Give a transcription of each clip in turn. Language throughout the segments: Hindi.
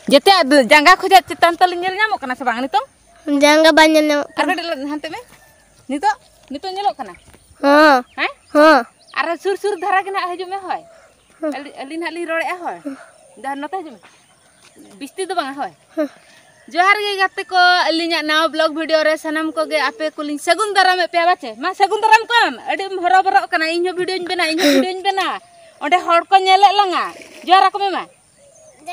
Jete jangga khojat cetan tali nyel nyamuk kana se bang nitong? Jangga banyak nyamuk. Ar gede hante me? Nito nyelok kana? Hah? Ar sur dhara kena haju me hoy. Alin hali rore hoy. Dah nota haju me. Bisti do bang hoy. जोहार गे गाते को अलिना नाव ब्लॉग वीडियो रे सनम को गे आपे कुलिन सगुन दराम पे बाचे मा सगुन दराम कम अडी हरो बरो कना इन्हो वीडियो बना ओंडे हर को नेले लंगा जोहार को मा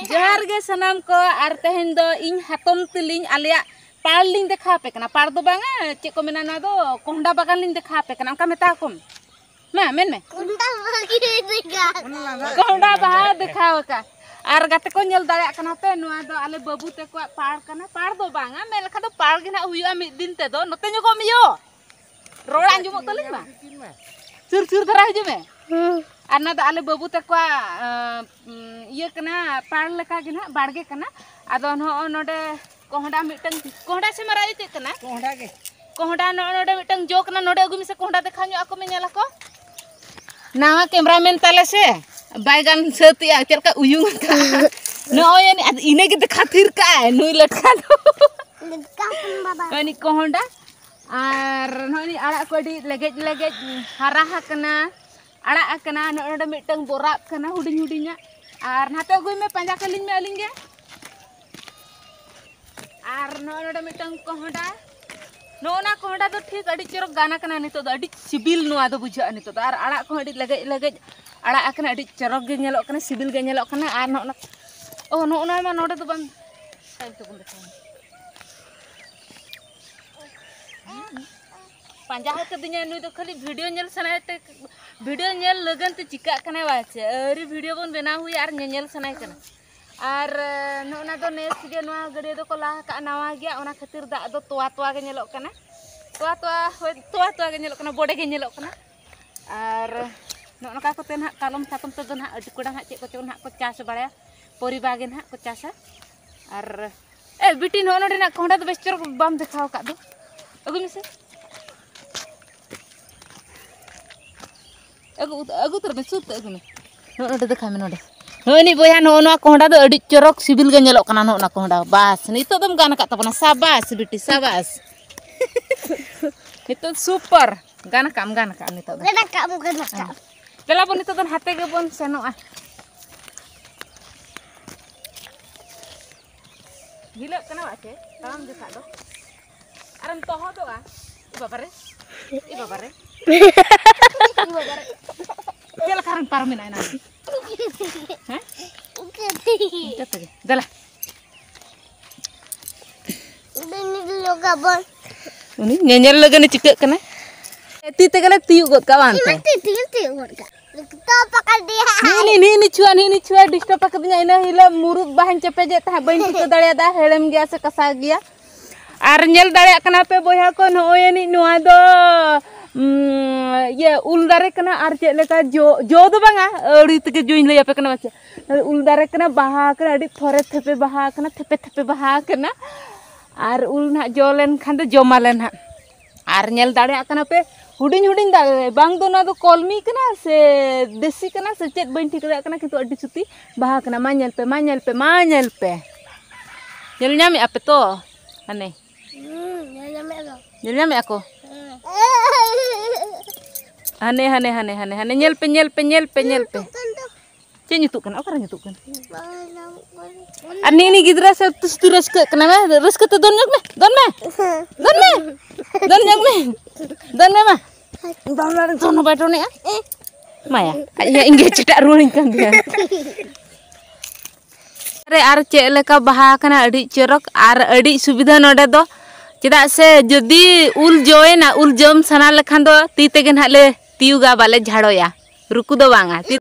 जोहार गे सनम को आर तेहन दो इन हातम तिलिन आलिया पार लिंग देखा पे कना पार दो बांगा चे को मेना ना दो कोंडा बागान लिंग देखा पे कना उनका मेता को मा मेन में कोंडा बाहा दिखाओ का आर गाते को नेल दाया कना पे नुआ दो आले बाबू ते को पार कना पार दो बांगा मेल खा दो पार गे ना हुआ मिद दिन ते दो नते नो को मियो रोड अंजुम तलिन मा सुर धरा हजु में आर ना दो आले बाबू ते को ये कना पार लेका गे ना बाड़गे कना आदो नो नोडे कोहडा मिटंग कोहडा से मराई ते कना कोहडा नोडे मिटंग जो कना नोडे अगु मिसे कोहडा देखा न्यो ako मेनेला को नावा कैमरामैन ताले से बायगान सतिया चलका उयुंग का नोय इने के खातिर का नुई लटका दो अनि कोहंडा आर नोनी आड़ा कोडी लगे हरा हकना आड़ा हकना नोडे मिटंग बोरा कना हुडिnya आर नाते गुई में पंजा कलिन में अलिंगे आर नोडे मिटंग कोहंडा नोना कोहंडा तो ठीक अडी चरक गाना कना नितो अडी सिबिल नुआ दो बुझा नितो आर आड़ा को अडी लगे आड़ा आकना अडी चरक गे नेलो कना सिबिल गे नेलो कना आर नोना ओ नोना मा नोडे तो बंग टाइम तो बुंदे पंजा के दिnya नुई तो खाली वीडियो नेल सनाय ते वीडियो नेल लगन ते चिका कना बाचे अरी वीडियो बन बेना हुई आर नेल सनाय कना आर नोना दो नेस गे नुआ गडे दो को लाहा का नावा गया ओना खातिर दा दो तोवा गे नेलो कना तोवा गे नेलो कना बोडे गे नेलो कना आर नोनका को ते ना कालम सातम ते दो ना अडी कोडा ना चे को चोन ना को चास बाड़या परिबा गे ना को चासा आर ए बिटी नोनोडे ना कोंडा दो बेस्टर बाम देखाव का दो अगु मिसे अगु तर में सुत अगु में नोनोडे देखा में नोडे नोनी बोया नोना कोंडा दो अडी चरक सिबिल गे नेलो कना नोना कोंडा बास नितो दम गाना का तपना साबास बिटी साबास नितो सुपर गाना काम नितो गाना काम चला बन नितो हाथे गे बन सेनोआ हिला कना बाचे ताम देखा दो आरम तोहो दो आ बाबारे चला करन पारमिन आना हैं चतगे दला उनी नेनेल लगने चिके कना ती ते गले तियु गद का वानते तियु गद का तो पकड़ दिया नी छुआ डिस्टर्ब पकड़ दिया इना हिला मुरुद बहन चपे जे ता बइन टिक दड़िया दा हेड़म गया से कसा गया आर नेल दड़िया कना पे बोया को नोय नि नुआ दो ये उल दारे कना आर चे लेका जो दो बांगा अड़ी तके जोइन लया पे कना बाचे उल दारे कना बाहा कना अड़ी थोरे थेपे बाहा कना थेपे बाहा कना आर उल ना जोलेन खान दो जोमालेन हा आर नेल दाड़िया कना पे हुडिन दाड़े बांग दो ना दो कॉलमी कना से देसी कना से चेत बइन ठीक कना किंतु अड़ी सुती बाहा कना मा नेल पे नेल ᱧᱟᱢᱮ ᱟᱯᱮ तो हने नेल ᱧᱟᱢᱮ ako हने नेल पे चे nyutuk kan okara nyutuk kan ani gidra se tu raska kana raska te don nyok me don nyok me ma don tono bato ne maya ya inge cetak ruling kan dia अरे आर चे लेका बाहा कना अडी चरक आर अडी सुविधा नोडे दो चेदा से जदी उल जोएना उल जम सना लेखान दो ती तेगे नाले तियुगा बाले झाड़ोया रुकु दो बांगा